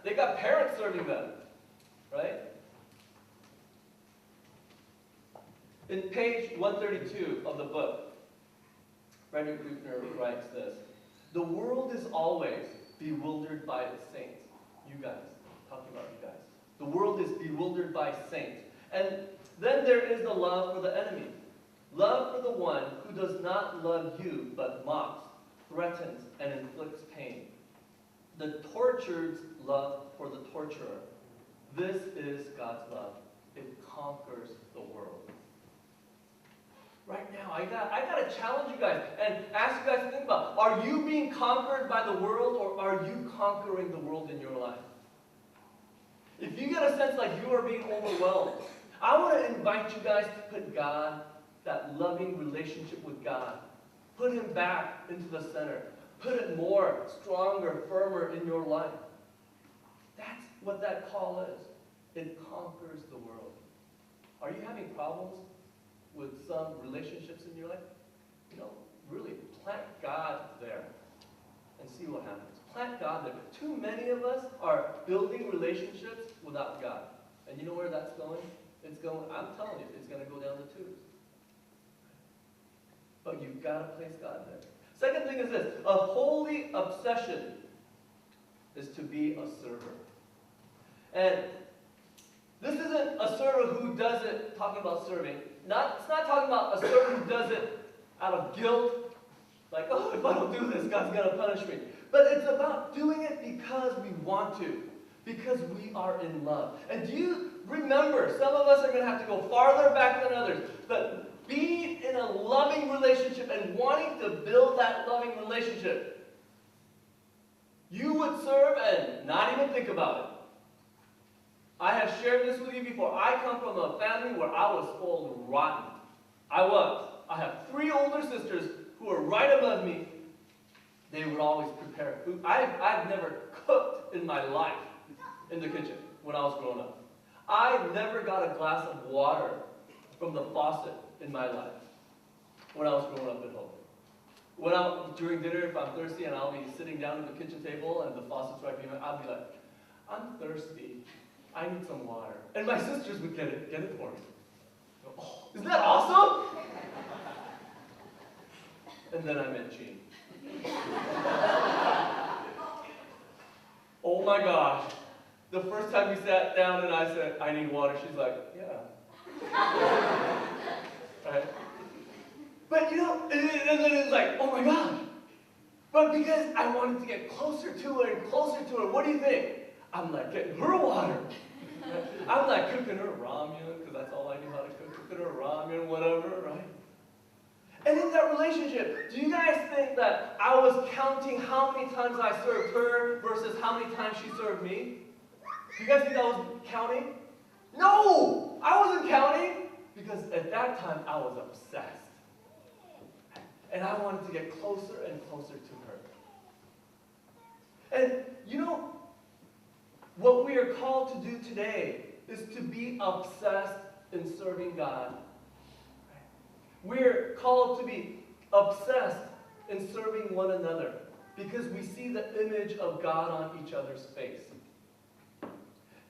They got parents serving them, right? In page 132 of the book, Frederick Buechner writes this: "The world is always bewildered by its saints." You guys, talking about you guys. The world is bewildered by saints. And then there is the love for the enemy. Love for the one who does not love you, but mocks, threatens, and inflicts pain. The tortured's love for the torturer. This is God's love. It conquers the world. Right now, I got to challenge you guys and ask you guys to think about, are you being conquered by the world, or are you conquering the world in your life? If you get a sense like you are being overwhelmed, I want to invite you guys to put God, that loving relationship with God, put Him back into the center. Put it more, stronger, firmer in your life. That's what that call is. It conquers the world. Are you having problems with some relationships in your life? Really plant God there and see what happens. Plant God there. Too many of us are building relationships without God. And you know where that's going? I'm telling you, it's going to go down the tubes. But you've got to place God there. Second thing is this: a holy obsession is to be a server. And this isn't a server who does it, talking about serving. It's not talking about a server who does it out of guilt, like, oh, if I don't do this, God's going to punish me. But it's about doing it because we want to, because we are in love. And do you remember, some of us are going to have to go farther back than others, but being in a loving relationship and wanting to build that loving relationship, you would serve and not even think about it. I have shared this with you before. I come from a family where I was spoiled rotten. I have 3 older sisters who are right above me. They would always prepare food. I've never cooked in my life in the kitchen when I was growing up. I never got a glass of water from the faucet in my life when I was growing up at home. During dinner, if I'm thirsty and I'll be sitting down at the kitchen table and the faucet's right behind me, I'll be like, I'm thirsty. I need some water. And my sisters would get it for me. Oh, isn't that awesome? And then I met Jean. Oh my gosh. The first time we sat down and I said, I need water, she's like, yeah. Right? But and then it's like, oh my gosh. But because I wanted to get closer to her and closer to her, what do you think? I'm like getting her water. I'm like cooking her ramen, because that's all I knew how to cook. Cooking her ramen, whatever, right? And in that relationship, do you guys think that I was counting how many times I served her versus how many times she served me? Do you guys think I was counting? No! I wasn't counting, because at that time I was obsessed. And I wanted to get closer and closer to her. And what we are called to do today is to be obsessed in serving God. We're called to be obsessed in serving one another because we see the image of God on each other's face.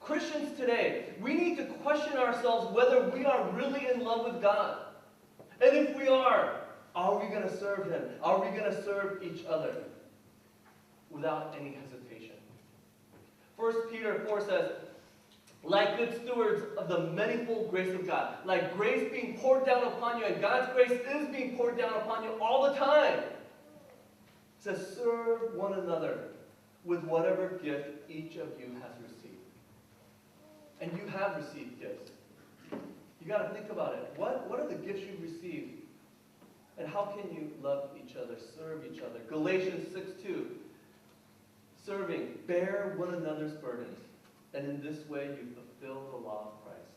Christians today, we need to question ourselves whether we are really in love with God. And if we are we going to serve Him? Are we going to serve each other without any hesitation? 1 Peter 4 says, like good stewards of the manifold grace of God, like grace being poured down upon you, and God's grace is being poured down upon you all the time. It says, serve one another with whatever gift each of you has received. And you have received gifts. You got to think about it. What are the gifts you've received? And how can you love each other, serve each other? Galatians 6:2. Serving, bear one another's burdens, and in this way you fulfill the law of Christ.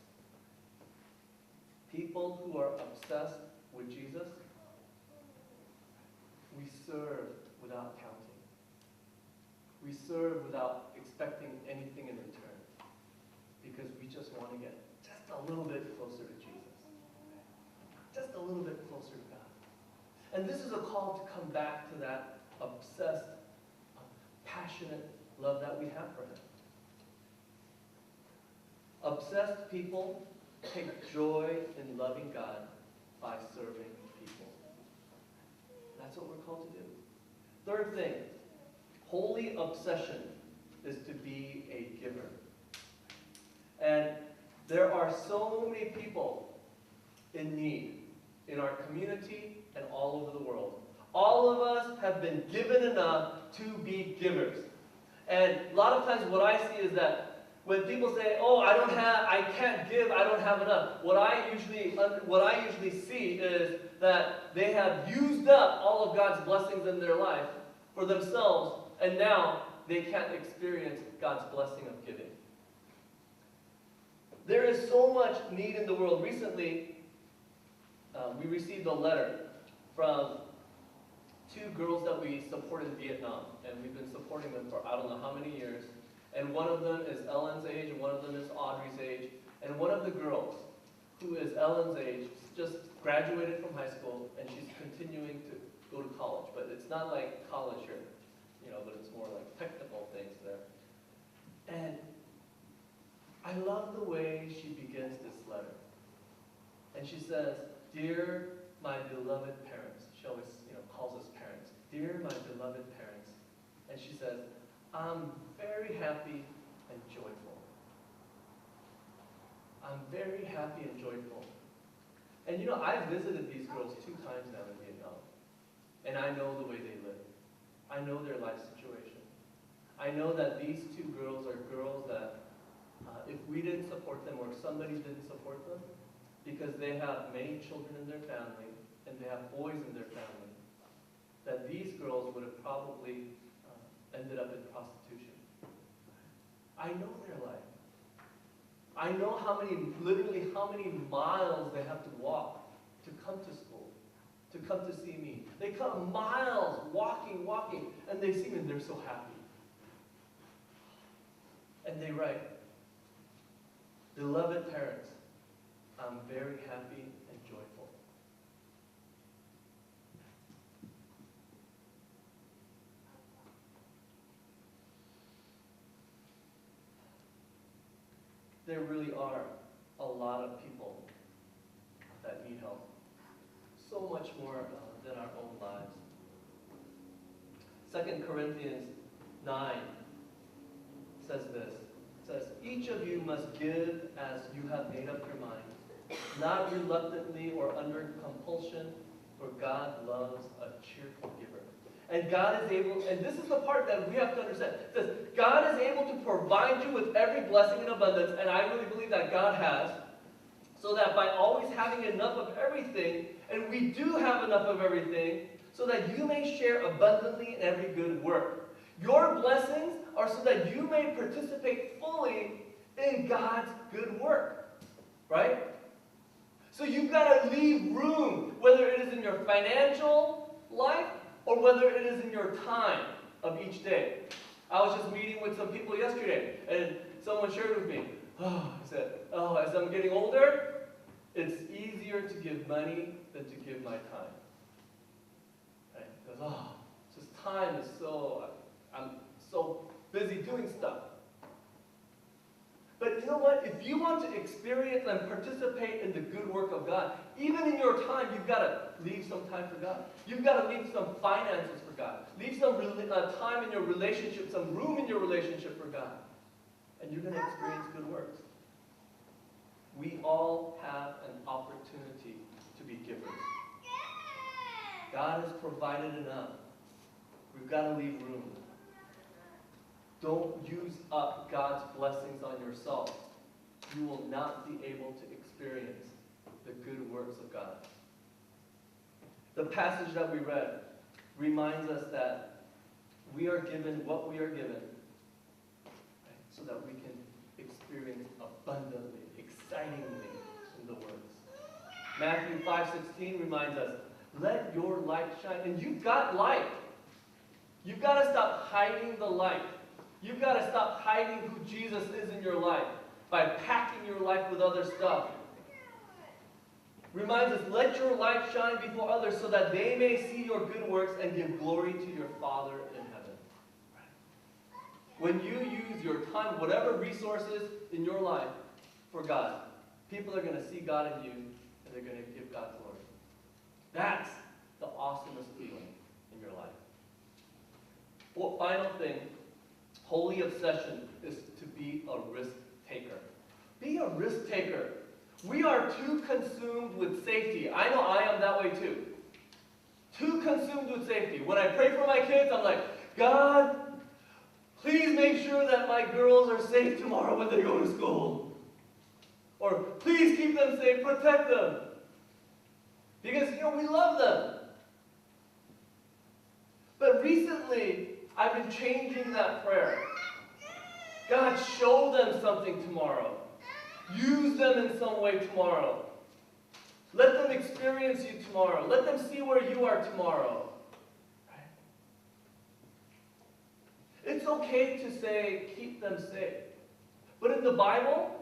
People who are obsessed with Jesus, we serve without counting. We serve without expecting anything in return, because we just want to get just a little bit closer to Jesus. Just a little bit closer to God. And this is a call to come back to that obsessed, passionate love that we have for Him. Obsessed people take joy in loving God by serving people. That's what we're called to do. Third thing, holy obsession is to be a giver. And there are so many people in need in our community and all over the world. All of us have been given enough to be givers. And a lot of times what I see is that when people say, oh, I can't give, I don't have enough, what I usually see is that they have used up all of God's blessings in their life for themselves, and now they can't experience God's blessing of giving. There is so much need in the world. Recently, we received a letter from 2 girls that we support in Vietnam, and we've been supporting them for I don't know how many years. And one of them is Ellen's age, and one of them is Audrey's age. And one of the girls, who is Ellen's age, just graduated from high school, and she's continuing to go to college. But it's not like college here, but it's more like technical things there. And I love the way she begins this letter. And she says, "Dear my beloved parents," she always calls us parents. "Dear my beloved parents," and she says, "I'm very happy and joyful. I'm very happy and joyful." And I've visited these girls 2 times now in Vietnam. And I know the way they live. I know their life situation. I know that these 2 girls are girls that if we didn't support them or if somebody didn't support them, because they have many children in their family and they have boys in their family, that these girls would have probably ended up in prostitution. I know their life. I know literally how many miles they have to walk to come to school, to come to see me. They come miles walking, and they see me and they're so happy. And they write, "Beloved parents, I'm very happy and joyful." There really are a lot of people that need help. So much more than our own lives. 2 Corinthians 9 says this. It says, "Each of you must give as you have made up your mind, not reluctantly or under compulsion, for God loves a cheerful giver." And God is able, and this is the part that we have to understand. It says, God is able to provide you with every blessing in abundance, and I really believe that God has, so that by always having enough of everything, and we do have enough of everything, so that you may share abundantly in every good work. Your blessings are so that you may participate fully in God's good work. Right? So you've got to leave room, whether it is in your financial life, or whether it is in your time of each day. I was just meeting with some people yesterday, and someone shared with me, he said, as I'm getting older, it's easier to give money than to give my time. Right? Because, just time is I'm so busy doing stuff. But you know what? If you want to experience and participate in the good work of God, even in your time, you've got to leave some time for God. You've got to leave some finances for God. Leave some time in your relationship, some room in your relationship for God. And you're going to experience good works. We all have an opportunity to be givers. God has provided enough. We've got to leave room. Don't use up God's blessings on yourself. You will not be able to experience the good works of God. The passage that we read reminds us that we are given what we are given, right, so that we can experience abundantly, excitingly in the works. Matthew 5:16 reminds us, "Let your light shine." And you've got light. You've got to stop hiding the light. You've got to stop hiding who Jesus is in your life by packing your life with other stuff. Reminds us, "Let your light shine before others so that they may see your good works and give glory to your Father in heaven." When you use your time, whatever resources in your life, for God, people are going to see God in you, and they're going to give God glory. That's the awesomest feeling in your life. Well, final thing, holy obsession is to be a risk taker. Be a risk taker. We are too consumed with safety. I know I am that way too. Too consumed with safety. When I pray for my kids, I'm like, God, please make sure that my girls are safe tomorrow when they go to school. Or please keep them safe, protect them. Because, we love them. But recently, I've been changing that prayer. God, show them something tomorrow. Use them in some way tomorrow. Let them experience you tomorrow. Let them see where you are tomorrow. Right? It's okay to say, keep them safe. But in the Bible,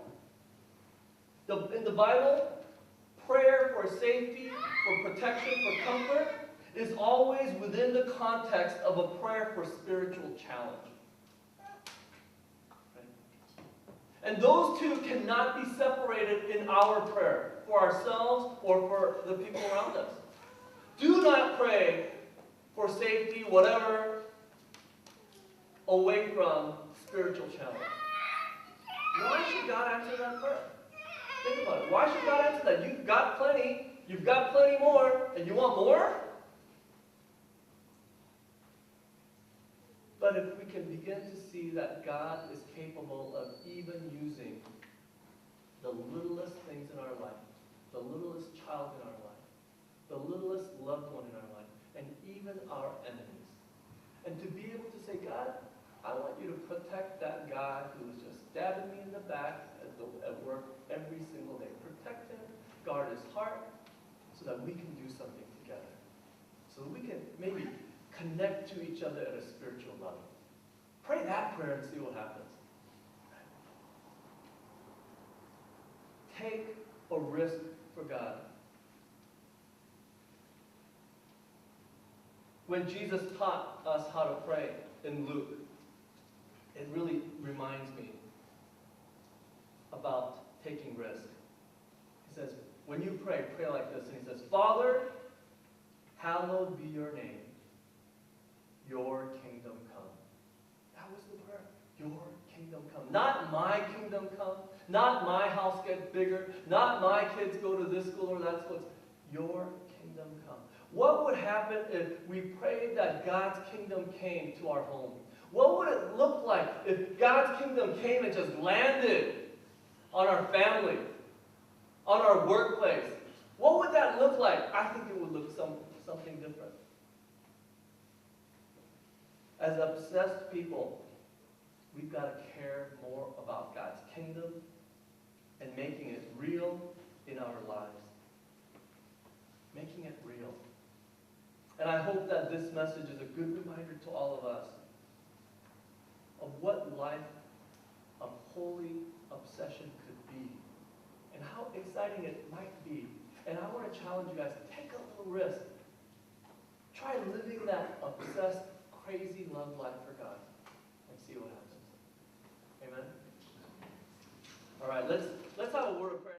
prayer for safety, for protection, for comfort, is always within the context of a prayer for spiritual challenge. And those two cannot be separated in our prayer, for ourselves or for the people around us. Do not pray for safety, whatever, away from spiritual challenge. Why should God answer that prayer? Think about it. Why should God answer that? You've got plenty more, and you want more? But if we can begin to see that God is capable of even using the littlest things in our life, the littlest child in our life, the littlest loved one in our life, and even our enemies. And to be able to say, God, I want you to protect that guy who is just stabbing me in the back at work every single day. Protect him, guard his heart, so that we can do something together. So that we can maybe connect to each other at a spiritual level. Pray that prayer and see what happens. Take a risk for God. When Jesus taught us how to pray in Luke, it really reminds me about taking risk. He says, when you pray, pray like this. And he says, Father, hallowed be your name. Your kingdom come. That was the prayer. Your kingdom come. Not my kingdom come. Not my house get bigger. Not my kids go to this school or that school. Your kingdom come. What would happen if we prayed that God's kingdom came to our home? What would it look like if God's kingdom came and just landed on our family, on our workplace? What would that look like? I think it would look something different. As obsessed people, we've got to care more about God's kingdom and making it real in our lives. Making it real. And I hope that this message is a good reminder to all of us of what life of holy obsession could be and how exciting it might be. And I want to challenge you guys, take a little risk. Try living that obsessed, crazy love life for God and see what happens. Amen? All right, let's have a word of prayer.